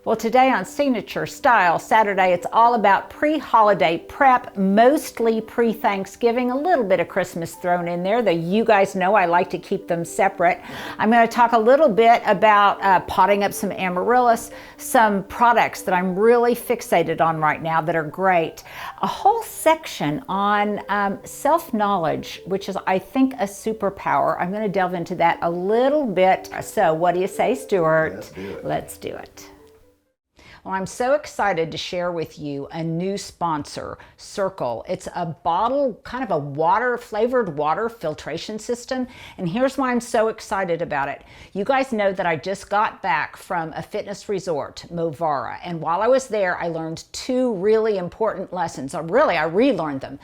Well, today on Signature Style Saturday, it's all about pre-holiday prep, mostly pre-Thanksgiving, a little bit of Christmas thrown in there, though you guys know I like to keep them separate. I'm going to talk a little bit about potting up some amaryllis, some products that I'm really fixated on right now that are great, a whole section on self-knowledge, which is, I think, a superpower. I'm going to delve into that a little bit. So what do you say, Stuart? Let's do it. Let's do it. Well, I'm so excited to share with you a new sponsor, Circle. It's a bottle, kind of a flavored water filtration system. And here's why I'm so excited about it. You guys know that I just got back from a fitness resort, Movara. And while I was there, I learned two really important lessons. I relearned them.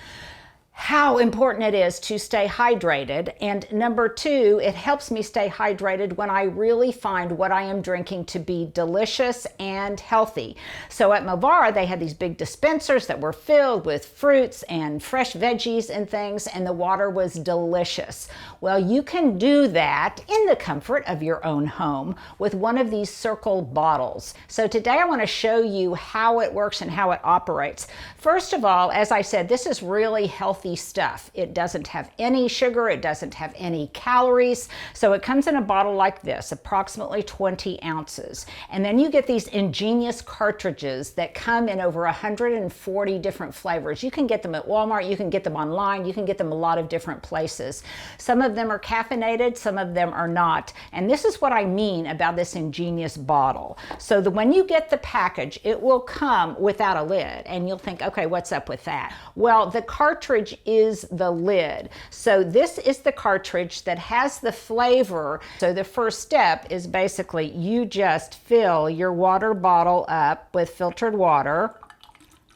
How important it is to stay hydrated, and number two, it helps me stay hydrated when I really find what I am drinking to be delicious and healthy. So at Movara, they had these big dispensers that were filled with fruits and fresh veggies and things, and the water was delicious. Well, you can do that in the comfort of your own home with one of these Circle bottles. So today I want to show you how it works and how it operates. First of all, as I said, this is really healthy stuff. It doesn't have any sugar, it doesn't have any calories. So it comes in a bottle like this, approximately 20 ounces. And then you get these ingenious cartridges that come in over 140 different flavors. You can get them at Walmart, you can get them online, you can get them a lot of different places. Some of them are caffeinated, some of them are not. And this is what I mean about this ingenious bottle. So when you get the package, it will come without a lid, and you'll think, okay, what's up with that? Well, the cartridge is the lid. So this is the cartridge that has the flavor. So the first step is basically you just fill your water bottle up with filtered water.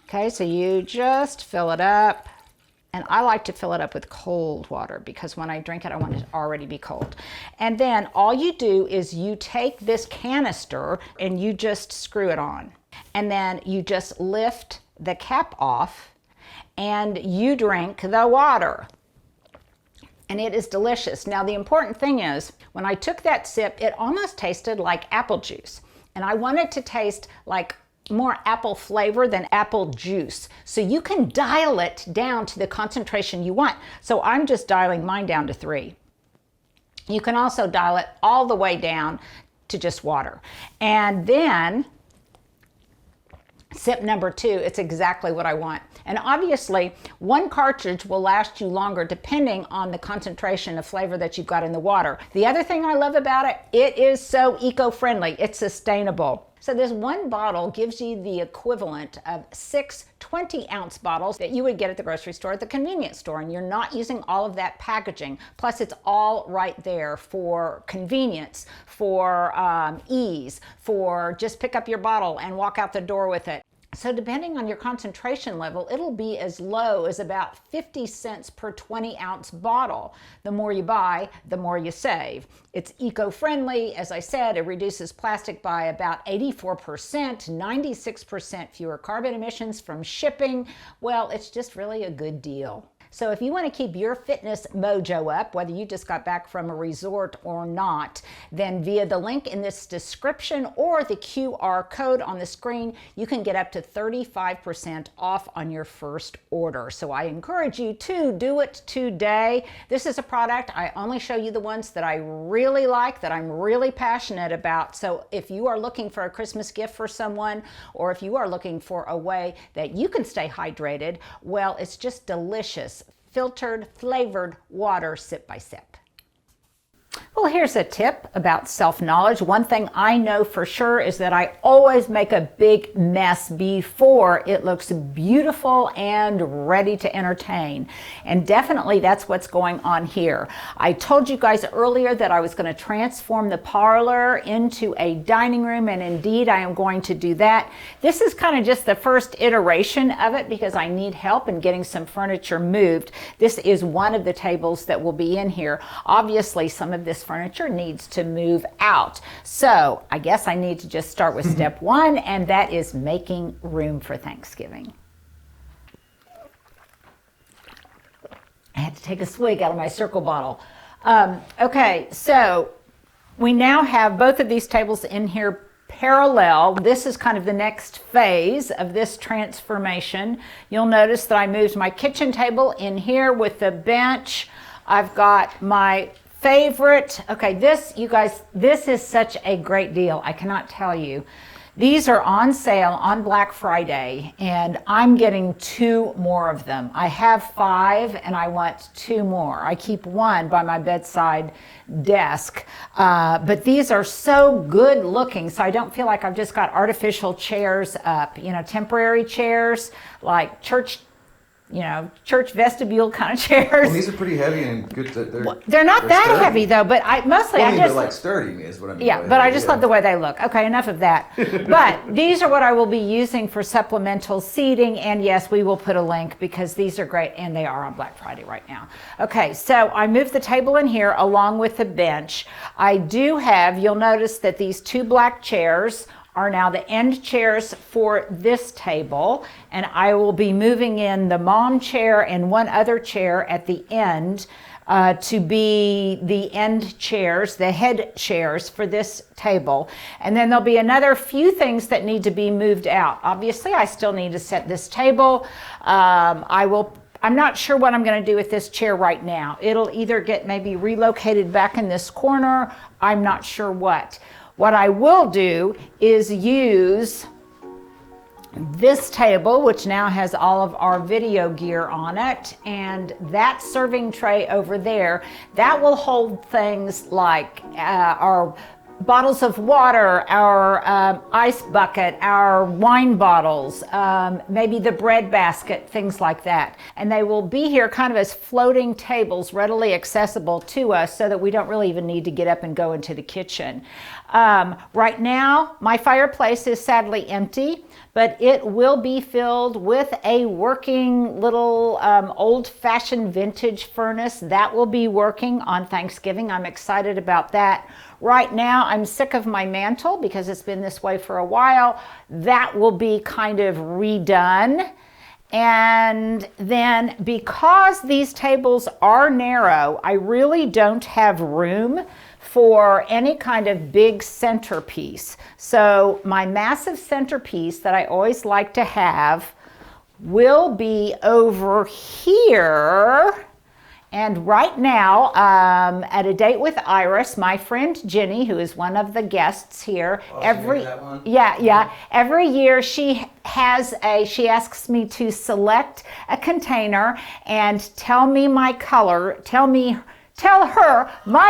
Okay, so you just fill it up. And I like to fill it up with cold water because when I drink it, I want it to already be cold. And then all you do is you take this canister and you just screw it on. And then you just lift the cap off and you drink the water. And it is delicious. Now, the important thing is, when I took that sip, it almost tasted like apple juice. And I want it to taste like more apple flavor than apple juice. So you can dial it down to the concentration you want. So I'm just dialing mine down to 3. You can also dial it all the way down to just water. And then sip number 2, it's exactly what I want. And obviously, one cartridge will last you longer depending on the concentration of flavor that you've got in the water. The other thing I love about it, it is so eco-friendly. It's sustainable. So this one bottle gives you the equivalent of 6 20-ounce bottles that you would get at the grocery store, at the convenience store, and you're not using all of that packaging. Plus, it's all right there for convenience, for ease, for just pick up your bottle and walk out the door with it. So depending on your concentration level, it'll be as low as about 50 cents per 20-ounce bottle. The more you buy, the more you save. It's eco-friendly. As I said, it reduces plastic by about 84%, 96% fewer carbon emissions from shipping. Well, it's just really a good deal. So if you want to keep your fitness mojo up, whether you just got back from a resort or not, then via the link in this description or the QR code on the screen, you can get up to 35% off on your first order. So I encourage you to do it today. This is a product, I only show you the ones that I really like, that I'm really passionate about. So if you are looking for a Christmas gift for someone, or if you are looking for a way that you can stay hydrated, well, it's just delicious. Filtered, flavored water, sip by sip. Well, here's a tip about self-knowledge. One thing I know for sure is that I always make a big mess before it looks beautiful and ready to entertain. And definitely that's what's going on here. I told you guys earlier that I was going to transform the parlor into a dining room, and indeed I am going to do that. This is kind of just the first iteration of it because I need help in getting some furniture moved. This is one of the tables that will be in here. Obviously, some of this furniture needs to move out. So I guess I need to just start with step 1, and that is making room for Thanksgiving. I had to take a swig out of my Circle bottle. Okay, so we now have both of these tables in here parallel. This is kind of the next phase of this transformation. You'll notice that I moved my kitchen table in here with the bench. I've got my favorite, okay, this, you guys, this is such a great deal. I cannot tell you. These are on sale on Black Friday, and I'm getting 2 more of them. I have 5 and I want 2 more. I keep 1 by my bedside desk, but these are so good looking, so I don't feel like I've just got artificial chairs up, you know, temporary chairs, like church vestibule kind of chairs. Well, these are pretty heavy and good. They're not that sturdy. Heavy though, but I just like sturdy is what I mean. Yeah, but I just love the way they look. Okay, enough of that. But these are what I will be using for supplemental seating, and yes, we will put a link because these are great and they are on Black Friday right now. Okay, so I moved the table in here along with the bench. I do have, you'll notice that these 2 black chairs are now the end chairs for this table, and I will be moving in the mom chair and 1 other chair at the end to be the end chairs, the head chairs for this table. And then there'll be another few things that need to be moved out. Obviously, I still need to set this table. I'm not sure what I'm going to do with this chair right now. It'll either get maybe relocated back in this corner. I'm not sure what. What I will do is use this table, which now has all of our video gear on it, and that serving tray over there, that will hold things like our bottles of water, our ice bucket, our wine bottles, maybe the bread basket, things like that. And they will be here kind of as floating tables, readily accessible to us so that we don't really even need to get up and go into the kitchen. Right now, my fireplace is sadly empty, but it will be filled with a working little old-fashioned vintage furnace. That will be working on Thanksgiving. I'm excited about that. Right now, I'm sick of my mantle because it's been this way for a while. That will be kind of redone. And then because these tables are narrow, I really don't have room for any kind of big centerpiece. So my massive centerpiece that I always like to have will be over here. And right now, at a date with Iris, my friend Jenny, who is one of the guests here, every year she asks me to select a container and tell her my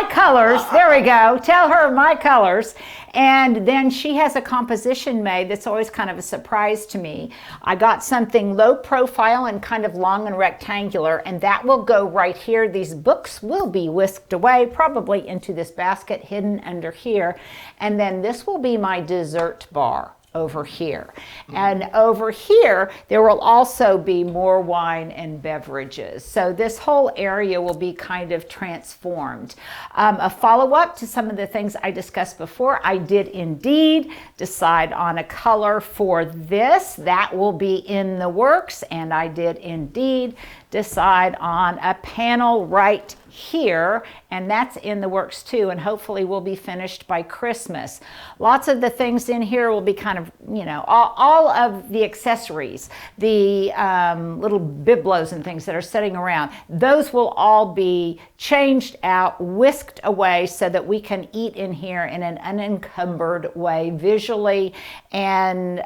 colors. There we go. Tell her my colors. And then she has a composition made that's always kind of a surprise to me. I got something low profile and kind of long and rectangular, and that will go right here. These books will be whisked away, probably into this basket hidden under here. And then this will be my dessert bar over here. And over here, there will also be more wine and beverages. So this whole area will be kind of transformed. A follow-up to some of the things I discussed before, I did indeed decide on a color for this. That will be in the works, and I did indeed decide on a panel right here, and that's in the works too, and hopefully will be finished by Christmas. Lots of the things in here will be kind of, you know, all of the accessories, the little bibelots and things that are sitting around, those will all be changed out, whisked away so that we can eat in here in an unencumbered way visually and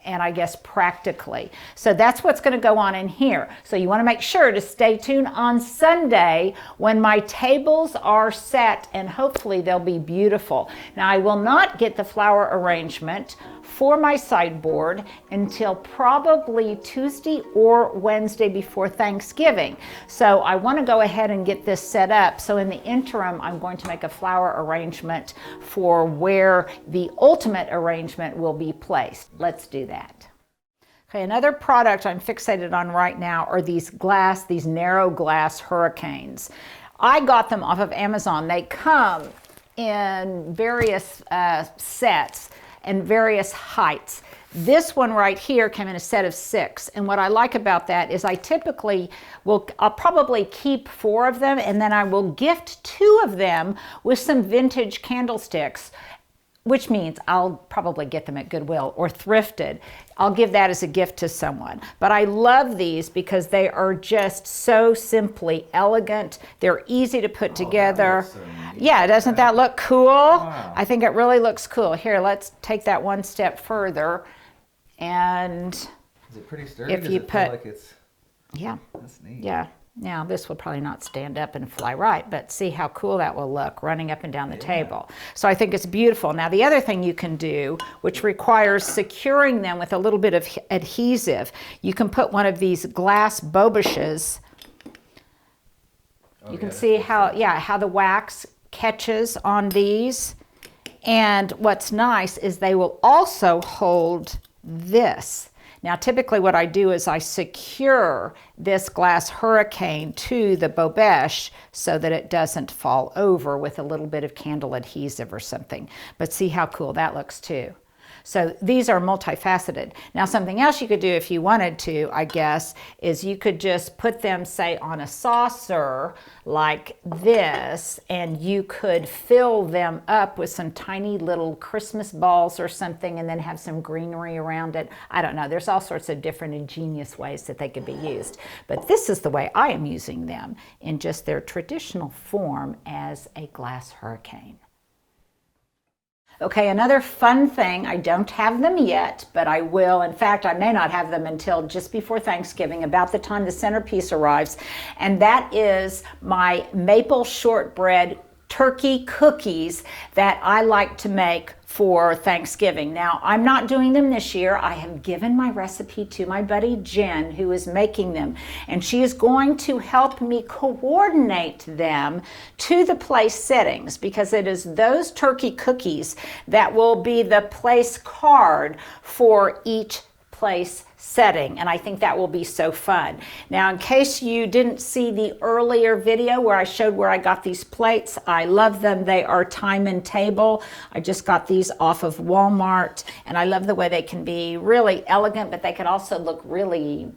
I guess practically. So that's what's going to go on in here. So you want to make sure to stay tuned on Sunday when my tables are set, and hopefully they'll be beautiful. Now I will not get the flower arrangement for my sideboard until probably Tuesday or Wednesday before Thanksgiving. So I want to go ahead and get this set up. So in the interim, I'm going to make a flower arrangement for where the ultimate arrangement will be placed. Let's do that. Okay, another product I'm fixated on right now are these narrow glass hurricanes. I got them off of Amazon. They come in various sets and various heights. This one right here came in a set of 6, and what I like about that is I'll probably keep 4 of them, and then I will gift 2 of them with some vintage candlesticks. which means I'll probably get them at Goodwill or thrifted. I'll give that as a gift to someone. But I love these because they are just so simply elegant. They're easy to put together. So neat. Yeah, doesn't that look cool? Wow. I think it really looks cool. Here, let's take that one step further. And Is it pretty sturdy? if Does you it feel put, like it's... yeah, That's neat. yeah. Now this will probably not stand up and fly right, but see how cool that will look running up and down the table. So I think it's beautiful. Now the other thing you can do, which requires securing them with a little bit of adhesive, you can put one of these glass bobushes. You can see how the wax catches on these. And what's nice is they will also hold this. Now, typically what I do is I secure this glass hurricane to the bobesh so that it doesn't fall over with a little bit of candle adhesive or something. But see how cool that looks too. So these are multifaceted. Now, something else you could do if you wanted to, I guess, is you could just put them, say, on a saucer like this, and you could fill them up with some tiny little Christmas balls or something, and then have some greenery around it. I don't know. There's all sorts of different ingenious ways that they could be used. But this is the way I am using them in just their traditional form as a glass hurricane. Okay, another fun thing, I don't have them yet, but I will. In fact, I may not have them until just before Thanksgiving, about the time the centerpiece arrives, and that is my maple shortbread turkey cookies that I like to make for Thanksgiving. Now, I'm not doing them this year. I have given my recipe to my buddy Jen, who is making them, and she is going to help me coordinate them to the place settings, because it is those turkey cookies that will be the place card for each place setting, and I think that will be so fun. Now, in case you didn't see the earlier video where I showed where I got these plates, I love them. They are time and table. I just got these off of Walmart, and I love the way they can be really elegant, but they can also look really,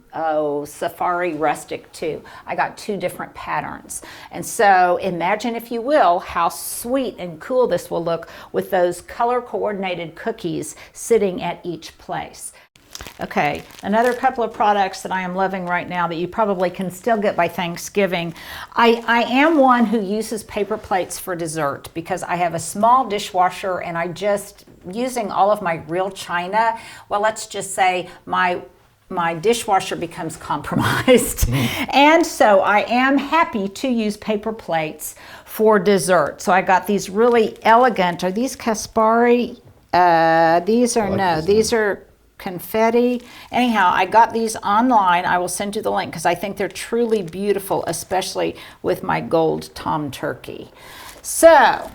safari rustic too. I got two different patterns. And so imagine, if you will, how sweet and cool this will look with those color coordinated cookies sitting at each place. Okay, another couple of products that I am loving right now that you probably can still get by Thanksgiving. I am one who uses paper plates for dessert because I have a small dishwasher, and I just, using all of my real china, well, let's just say my dishwasher becomes compromised. And so I am happy to use paper plates for dessert. So I got these really elegant, are these Caspari? These are, no, these are confetti. Anyhow, I got these online. I will send you the link because I think they're truly beautiful, especially with my gold tom turkey. So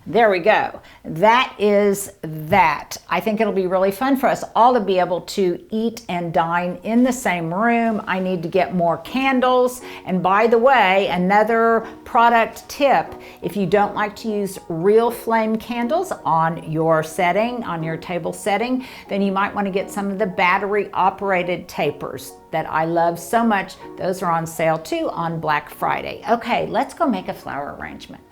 there we go. That is that. I think it'll be really fun for us all to be able to eat and dine in the same room. I need to get more candles. And by the way, another product tip, if you don't like to use real flame candles on your setting, on your table setting, then you might want to get some of the battery operated tapers that I love so much. Those are on sale too on Black Friday. Okay, let's go make a flower arrangement.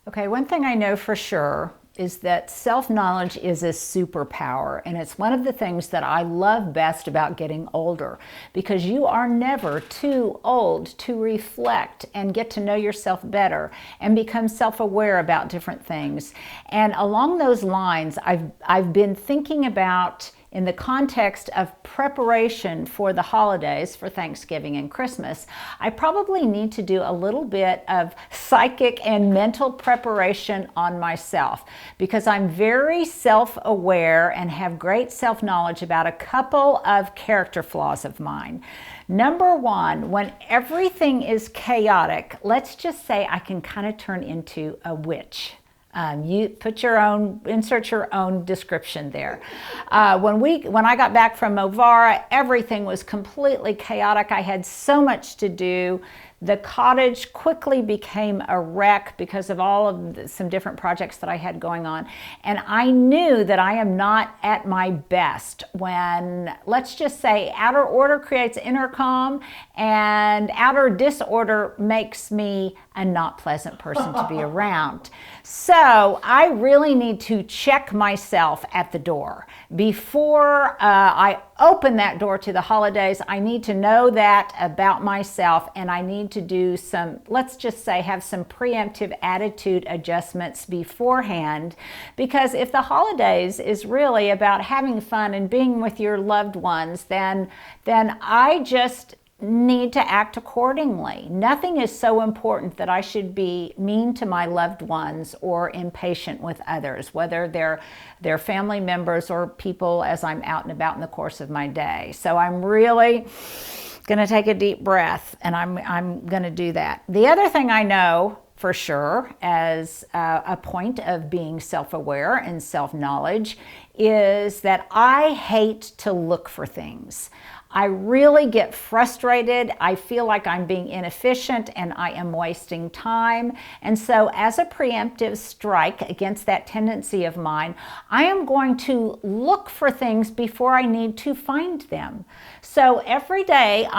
Okay, one thing I know for sure is that self-knowledge is a superpower, and it's one of the things that I love best about getting older, because you are never too old to reflect and get to know yourself better and become self-aware about different things. And along those lines, I've been thinking about, in the context of preparation for the holidays, for Thanksgiving and Christmas, I probably need to do a little bit of psychic and mental preparation on myself, because I'm very self-aware and have great self-knowledge about a couple of character flaws of mine. Number one, when everything is chaotic, let's just say I can kind of turn into a witch. You put your own, insert your own description there. When I got back from Movara, everything was completely chaotic. I had so much to do the cottage quickly became a wreck because of all of some different projects that I had going on. And I knew that I am not at my best when, let's just say, outer order creates inner calm, and outer disorder makes me a not pleasant person to be around. So I really need to check myself at the door. Before I open that door to the holidays, I need to know that about myself, and I need to do some, let's just say, have some preemptive attitude adjustments beforehand, because if the holidays is really about having fun and being with your loved ones, then I just need to act accordingly. Nothing is so important that I should be mean to my loved ones or impatient with others, whether they're family members or people as I'm out and about in the course of my day. So I'm really going to take a deep breath, and I'm going to do that. The other thing I know for sure as a point of being self-aware and self-knowledge is that I hate to look for things. I really get frustrated. I feel like I'm being inefficient and I am wasting time. And so as a preemptive strike against that tendency of mine, I am going to look for things before I need to find them. So every day,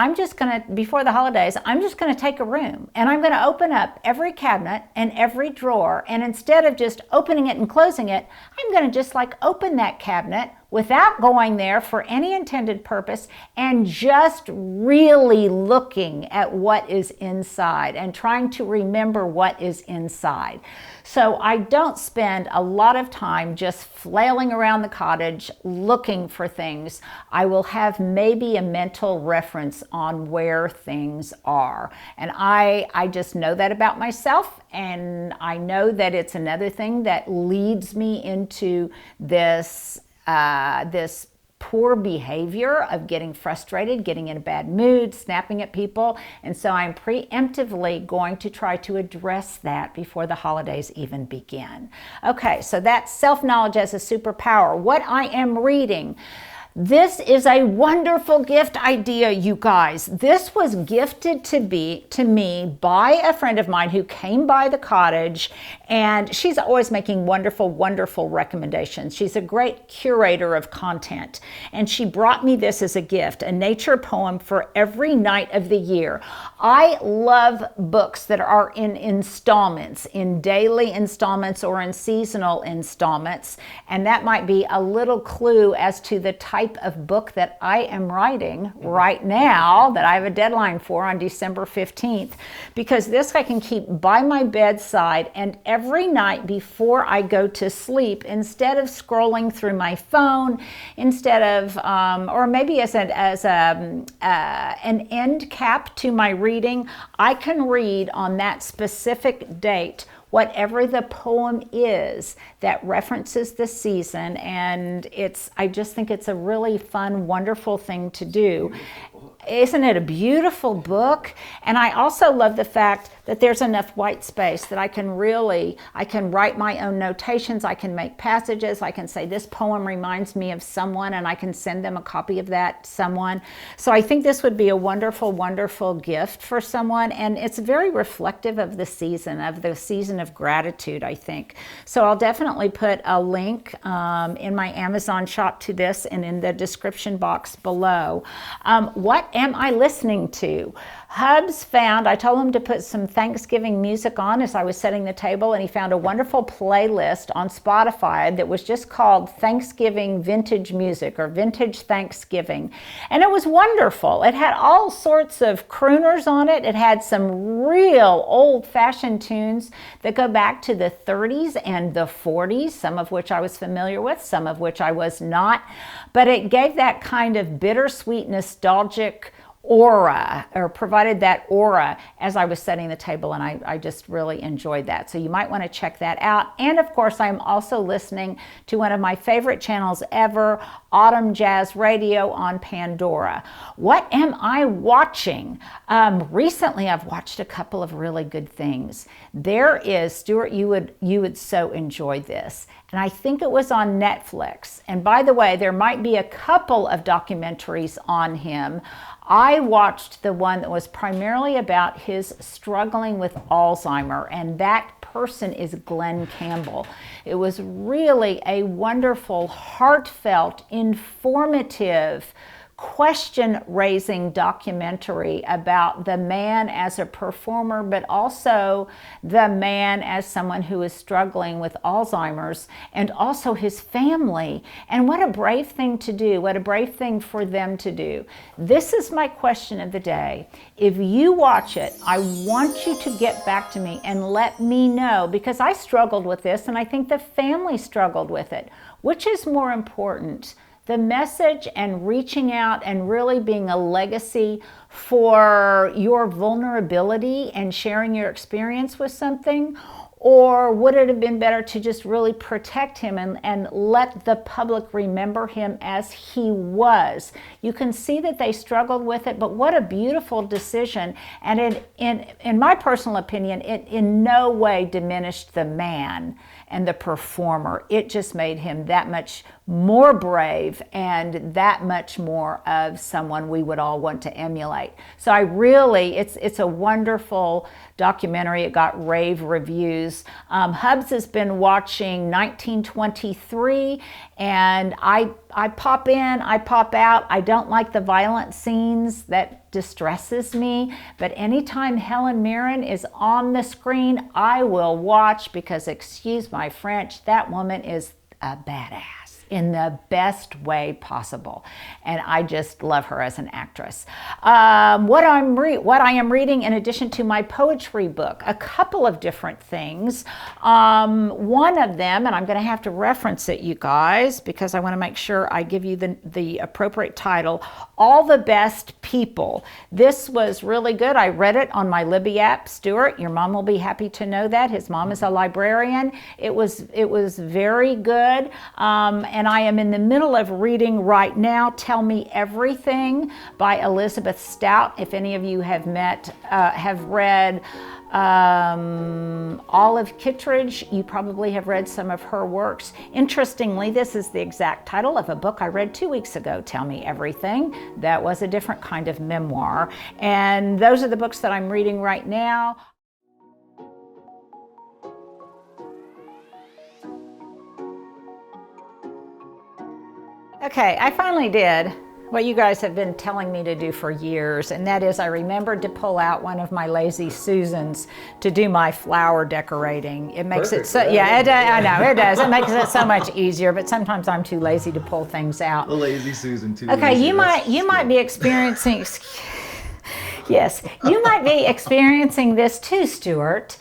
before the holidays, I'm just going to take a room and I'm going to open up every cabinet and every drawer. And instead of just opening it and closing it, I'm going to just open that cabinet without going there for any intended purpose and just really looking at what is inside and trying to remember what is inside. So I don't spend a lot of time just flailing around the cottage looking for things. I will have maybe a mental reference on where things are. And I just know that about myself, and I know that it's another thing that leads me into this poor behavior of getting frustrated, getting in a bad mood, snapping at people. And so I'm preemptively going to try to address that before the holidays even begin. Okay, so that's self-knowledge as a superpower. What I am reading. This is a wonderful gift idea, you guys. This was gifted to me by a friend of mine who came by the cottage, and she's always making wonderful, wonderful recommendations. She's a great curator of content, and she brought me this as a gift, a nature poem for every night of the year. I love books that are in installments, in daily installments or in seasonal installments, and that might be a little clue as to the type of book that I am writing right now that I have a deadline for on December 15th, because this I can keep by my bedside, and every night before I go to sleep, instead of scrolling through my phone, instead of or maybe as an end cap to my reading, I can read on that specific date whatever the poem is that references the season, and I just think it's a really fun, wonderful thing to do. Isn't it a beautiful book? And I also love the fact that there's enough white space that I can write my own notations, I can make passages, I can say this poem reminds me of someone, and I can send them a copy of that someone. So I think this would be a wonderful, wonderful gift for someone, and it's very reflective of the season of gratitude, I think. So I'll definitely put a link in my Amazon shop to this and in the description box below. What am I listening to? Hubs found, I told him to put some Thanksgiving music on as I was setting the table, and he found a wonderful playlist on Spotify that was just called Thanksgiving Vintage Music or Vintage Thanksgiving. And it was wonderful. It had all sorts of crooners on it. It had some real old-fashioned tunes that go back to the 30s and the 40s, some of which I was familiar with, some of which I was not. But it gave that kind of bittersweet, nostalgic aura, or provided that aura as I was setting the table, and I just really enjoyed that. So you might want to check that out. And of course, I'm also listening to one of my favorite channels ever, Autumn Jazz Radio on Pandora. What am I watching? Recently, I've watched a couple of really good things. There is, Stuart, you would so enjoy this. And I think it was on Netflix. And by the way, there might be a couple of documentaries on him. I watched the one that was primarily about his struggling with Alzheimer, and that person is Glen Campbell. It was really a wonderful, heartfelt, informative, question-raising documentary about the man as a performer, but also the man as someone who is struggling with Alzheimer's, and also his family. And what a brave thing to do, what a brave thing for them to do. This is my question of the day. If you watch it, I want you to get back to me and let me know, because I struggled with this, and I think the family struggled with it. Which is more important? The message and reaching out and really being a legacy for your vulnerability and sharing your experience with something? Or would it have been better to just really protect him and let the public remember him as he was? You can see that they struggled with it, but what a beautiful decision. And in my personal opinion, it in no way diminished the man and the performer. It just made him that much more brave and that much more of someone we would all want to emulate. So I really, it's a wonderful documentary. It got rave reviews. Hubs has been watching 1923, and I pop in, I pop out. I don't like the violent scenes. That distresses me. But anytime Helen Mirren is on the screen, I will watch, because, excuse my French, that woman is a badass in the best way possible, and I just love her as an actress. What I am reading in addition to my poetry book, a couple of different things. One of them, and I'm going to have to reference it, you guys, because I want to make sure I give you the appropriate title, All the Best People. This was really good. I read it on my Libby app. Stuart, your mom will be happy to know that. His mom is a librarian. It was very good. And I am in the middle of reading right now Tell Me Everything by Elizabeth Stout. If any of you have read Olive Kittredge, you probably have read some of her works. Interestingly, this is the exact title of a book I read 2 weeks ago, Tell Me Everything. That was a different kind of memoir. And those are the books that I'm reading right now. Okay, I finally did what you guys have been telling me to do for years, and that is I remembered to pull out one of my Lazy Susans to do my flower decorating. It makes it so, yeah, I know, it does. It makes it so much easier, but sometimes I'm too lazy to pull things out. The Lazy Susan too. Okay, you might be experiencing Yes, you might be experiencing this too, Stuart,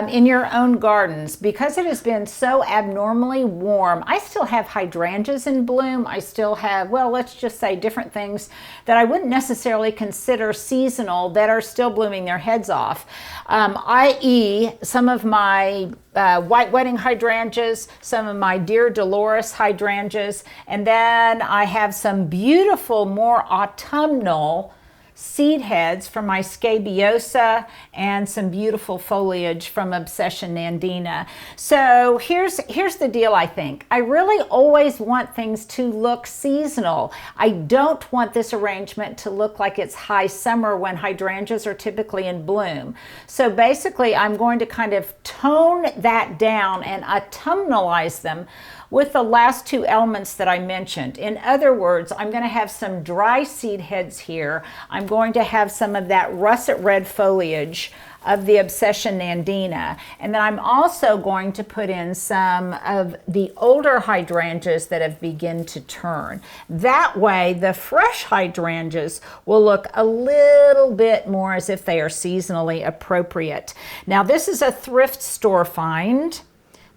in your own gardens. Because it has been so abnormally warm, I still have hydrangeas in bloom. I still have, well, let's just say different things that I wouldn't necessarily consider seasonal that are still blooming their heads off, i.e. some of my white wedding hydrangeas, some of my Dear Dolores hydrangeas, and then I have some beautiful, more autumnal seed heads from my scabiosa and some beautiful foliage from Obsession Nandina. So here's the deal, I think. I really always want things to look seasonal. I don't want this arrangement to look like it's high summer when hydrangeas are typically in bloom. So basically, I'm going to kind of tone that down and autumnalize them with the last two elements that I mentioned. In other words, I'm going to have some dry seed heads here. I'm going to have some of that russet red foliage of the Obsession Nandina. And then I'm also going to put in some of the older hydrangeas that have begun to turn. That way, the fresh hydrangeas will look a little bit more as if they are seasonally appropriate. Now, this is a thrift store find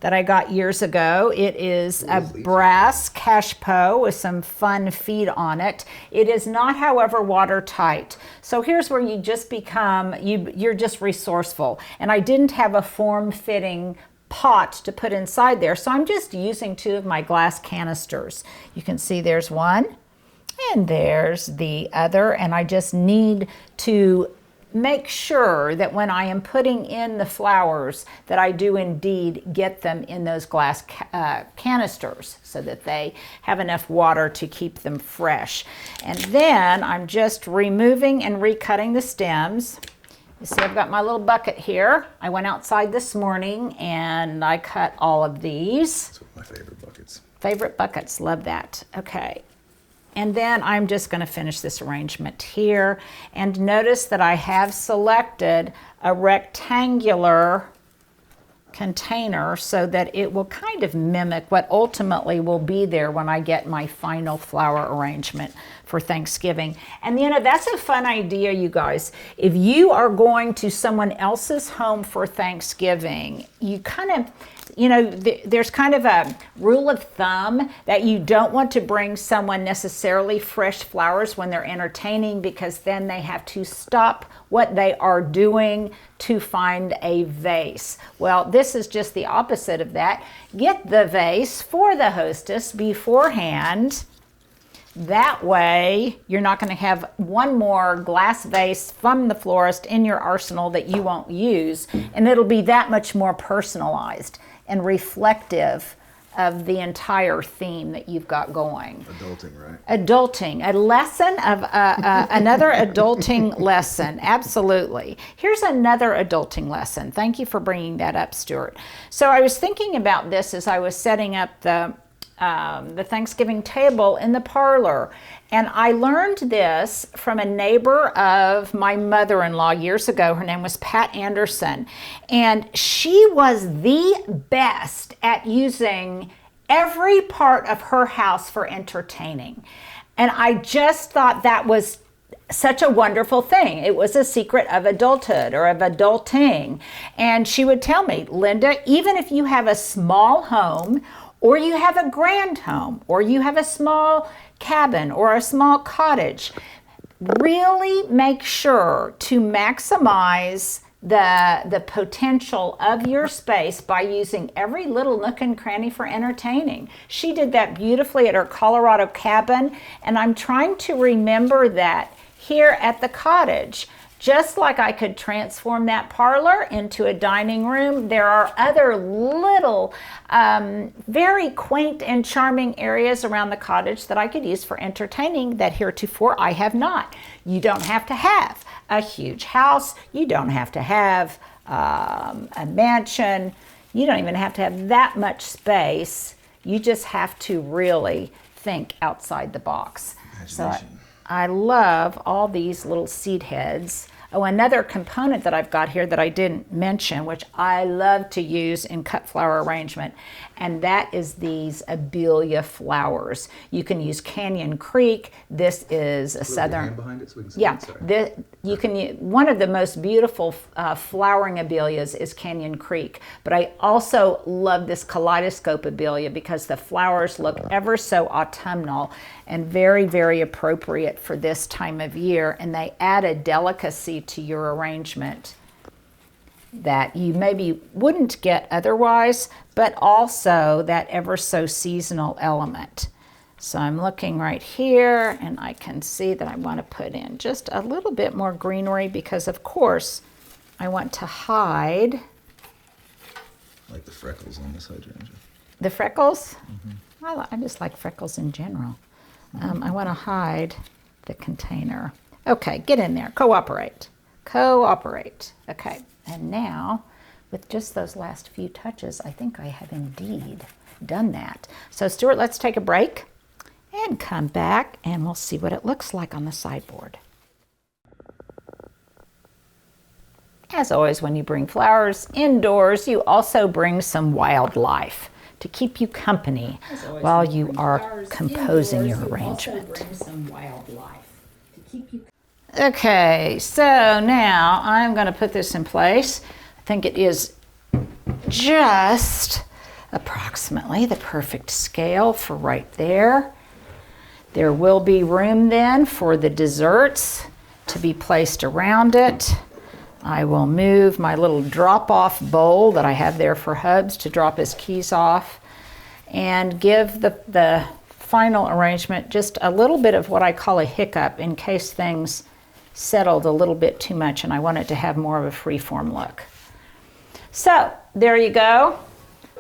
that I got years ago. It is a brass cashpo with some fun feed on it. It is not, however, watertight. So here's where you just become, you're just resourceful. And I didn't have a form-fitting pot to put inside there, so I'm just using two of my glass canisters. You can see there's one, and there's the other, and I just need to make sure that when I am putting in the flowers that I do indeed get them in those glass canisters so that they have enough water to keep them fresh. And then I'm just removing and recutting the stems. You see, I've got my little bucket here. I went outside this morning and I cut all of these. That's my favorite buckets. Favorite buckets, love that. Okay. And then I'm just going to finish this arrangement here. And notice that I have selected a rectangular container so that it will kind of mimic what ultimately will be there when I get my final flower arrangement for Thanksgiving. And you know, that's a fun idea, you guys. If you are going to someone else's home for Thanksgiving, you kind of, you know, there's kind of a rule of thumb that you don't want to bring someone necessarily fresh flowers when they're entertaining, because then they have to stop what they are doing to find a vase. Well, this is just the opposite of that. Get the vase for the hostess beforehand. That way, you're not going to have one more glass vase from the florist in your arsenal that you won't use, and it'll be that much more personalized and reflective of the entire theme that you've got going. Adulting, right? Adulting, a lesson of another adulting lesson. Absolutely. Here's another adulting lesson. Thank you for bringing that up, Stuart. So I was thinking about this as I was setting up the Thanksgiving table in the parlor. And I learned this from a neighbor of my mother-in-law years ago. Her name was Pat Anderson. And she was the best at using every part of her house for entertaining. And I just thought that was such a wonderful thing. It was a secret of adulthood or of adulting. And she would tell me, Linda, even if you have a small home, or you have a grand home, or you have a small cabin or a small cottage, really make sure to maximize the potential of your space by using every little nook and cranny for entertaining. She did that beautifully at her Colorado cabin, and I'm trying to remember that here at the cottage. Just like I could transform that parlor into a dining room, there are other little, very quaint and charming areas around the cottage that I could use for entertaining that heretofore I have not. You don't have to have a huge house. You don't have to have a mansion. You don't even have to have that much space. You just have to really think outside the box. So I love all these little seed heads. Oh, another component that I've got here that I didn't mention, which I love to use in cut flower arrangement, and that is these abelia flowers. You can use Canyon Creek. This is a southern. Behind it so we can see Yeah, it? you can. One of the most beautiful flowering abelias is Canyon Creek, but I also love this kaleidoscope abelia because the flowers look ever so autumnal and very, very appropriate for this time of year, and they add a delicacy to your arrangement that you maybe wouldn't get otherwise, but also that ever so seasonal element. So I'm looking right here, and I can see that I want to put in just a little bit more greenery because, of course, I want to hide. I like the freckles on this hydrangea. The freckles? Mm-hmm. I just like freckles in general. I want to hide the container. Okay, get in there. Cooperate. Cooperate. Okay, and now with just those last few touches, I think I have indeed done that. So Stuart, let's take a break and come back and we'll see what it looks like on the sideboard. As always, when you bring flowers indoors, you also bring some wildlife to keep you company while you are composing your arrangement. Okay, so now I'm going to put this in place. I think it is just approximately the perfect scale for right there. There will be room then for the desserts to be placed around it. I will move my little drop-off bowl that I have there for Hubs to drop his keys off and give the final arrangement just a little bit of what I call a hiccup in case things settled a little bit too much, and I want it to have more of a free-form look. So there you go.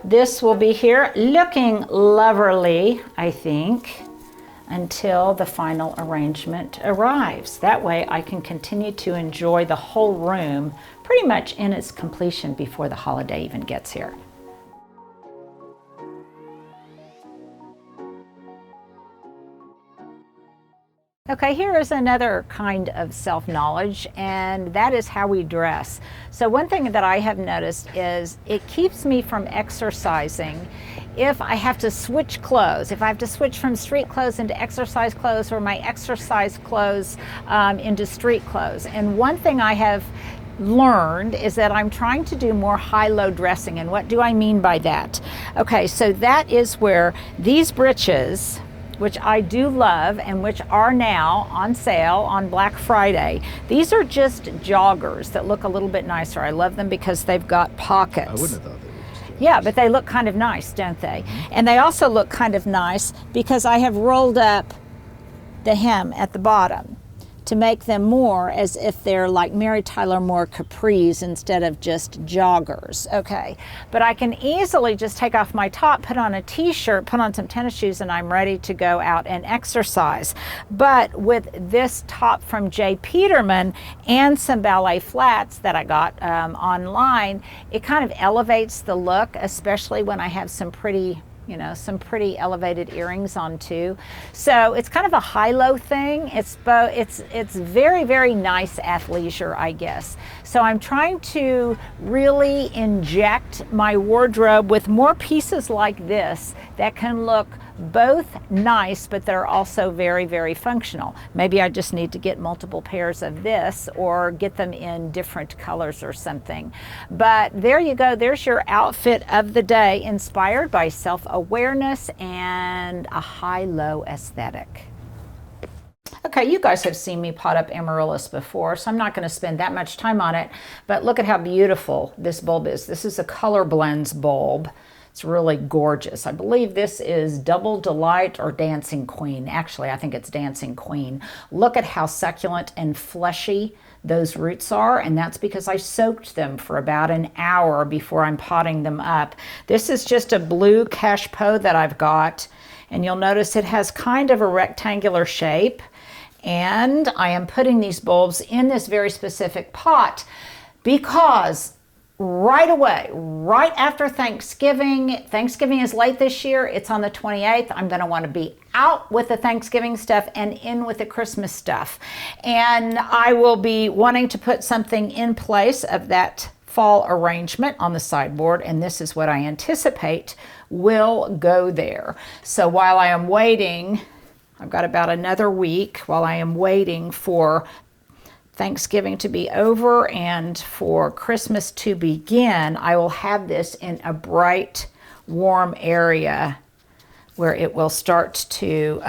This will be here looking lovely, I think, until the final arrangement arrives. That way I can continue to enjoy the whole room pretty much in its completion before the holiday even gets here. Okay, here is another kind of self-knowledge, and that is how we dress. So one thing that I have noticed is it keeps me from exercising if I have to switch clothes, if I have to switch from street clothes into exercise clothes, or my exercise clothes into street clothes. And one thing I have learned is that I'm trying to do more high-low dressing. And what do I mean by that? Okay, so that is where these breeches, which I do love and which are now on sale on Black Friday. These are just joggers that look a little bit nicer. I love them because they've got pockets. I wouldn't have thought they were just joggers. Yeah, but they look kind of nice, don't they? And they also look kind of nice because I have rolled up the hem at the bottom to make them more as if they're like Mary Tyler Moore capris instead of just joggers, okay? But I can easily just take off my top, put on a t-shirt, put on some tennis shoes, and I'm ready to go out and exercise. But with this top from J. Peterman and some ballet flats that I got online, it kind of elevates the look, especially when I have some pretty, you know, some pretty elevated earrings on too. So it's kind of a high-low thing. It's very, very nice athleisure, I guess. So I'm trying to really inject my wardrobe with more pieces like this that can look both nice, but they're also very, very functional. Maybe I just need to get multiple pairs of this or get them in different colors or something. But there you go. There's your outfit of the day, inspired by self-awareness and a high-low aesthetic. Okay, you guys have seen me pot up amaryllis before, so I'm not going to spend that much time on it, but look at how beautiful this bulb is. This is a Color Blends bulb. It's really gorgeous. I believe this is Double Delight or Dancing Queen. Actually, I think it's Dancing Queen. Look at how succulent and fleshy those roots are, and that's because I soaked them for about an hour before I'm potting them up. This is just a blue cachepot that I've got, and you'll notice it has kind of a rectangular shape, and I am putting these bulbs in this very specific pot because right away, right after Thanksgiving is late this year, it's on the 28th, I'm going to want to be out with the Thanksgiving stuff and in with the Christmas stuff. And I will be wanting to put something in place of that fall arrangement on the sideboard, and this is what I anticipate will go there. So while I am waiting, I've got about another week while I am waiting for Thanksgiving to be over and for Christmas to begin, I will have this in a bright, warm area where it will start to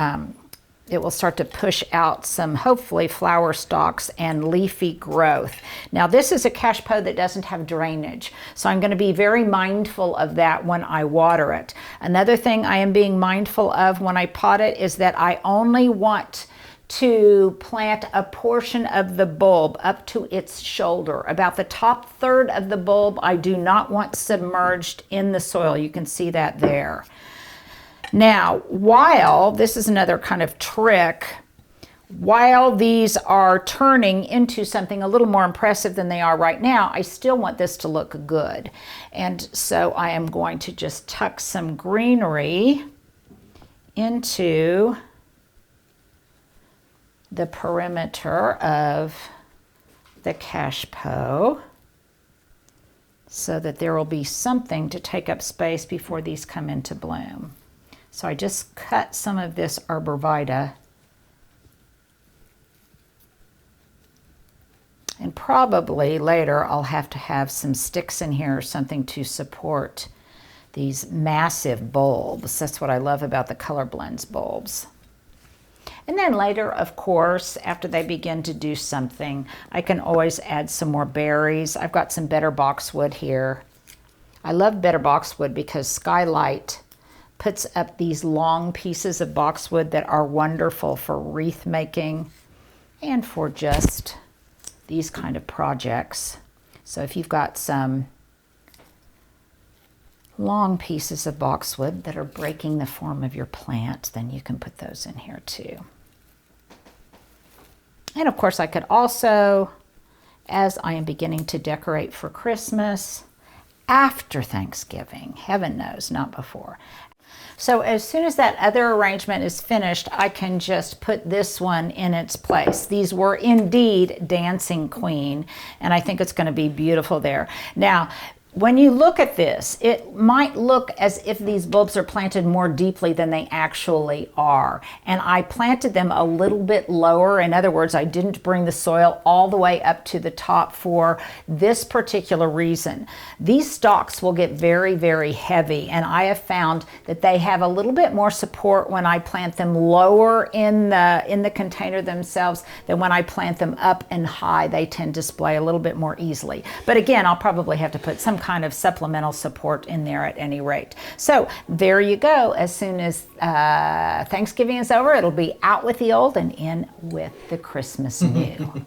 push out some, hopefully, flower stalks and leafy growth. Now, this is a cachepot that doesn't have drainage, so I'm going to be very mindful of that when I water it. Another thing I am being mindful of when I pot it is that I only want to plant a portion of the bulb up to its shoulder. About the top third of the bulb, I do not want submerged in the soil. You can see that there. Now, while, this is another kind of trick, while these are turning into something a little more impressive than they are right now, I still want this to look good. And so I am going to just tuck some greenery into the perimeter of the cachepot so that there will be something to take up space before these come into bloom. So I just cut some of this arborvitae, and probably later I'll have to have some sticks in here or something to support these massive bulbs. That's what I love about the Color Blends bulbs. And then later, of course, after they begin to do something, I can always add some more berries. I've got some better boxwood here. I love better boxwood because Skylight puts up these long pieces of boxwood that are wonderful for wreath making. and for just these kind of projects. So if you've got some long pieces of boxwood that are breaking the form of your plant, then you can put those in here too. And of course I could also, as I am beginning to decorate for Christmas, after Thanksgiving, heaven knows, not before. So as soon as that other arrangement is finished, I can just put this one in its place. These were indeed Dancing Queen, and I think it's going to be beautiful there. Now, when you look at this, it might look as if these bulbs are planted more deeply than they actually are. And I planted them a little bit lower. In other words, I didn't bring the soil all the way up to the top for this particular reason. These stalks will get very, very heavy, and I have found that they have a little bit more support when I plant them lower in the container themselves than when I plant them up and high. They tend to splay a little bit more easily. But again, I'll probably have to put some kind of supplemental support in there at any rate. So there you go. As soon as Thanksgiving is over, it'll be out with the old and in with the Christmas new.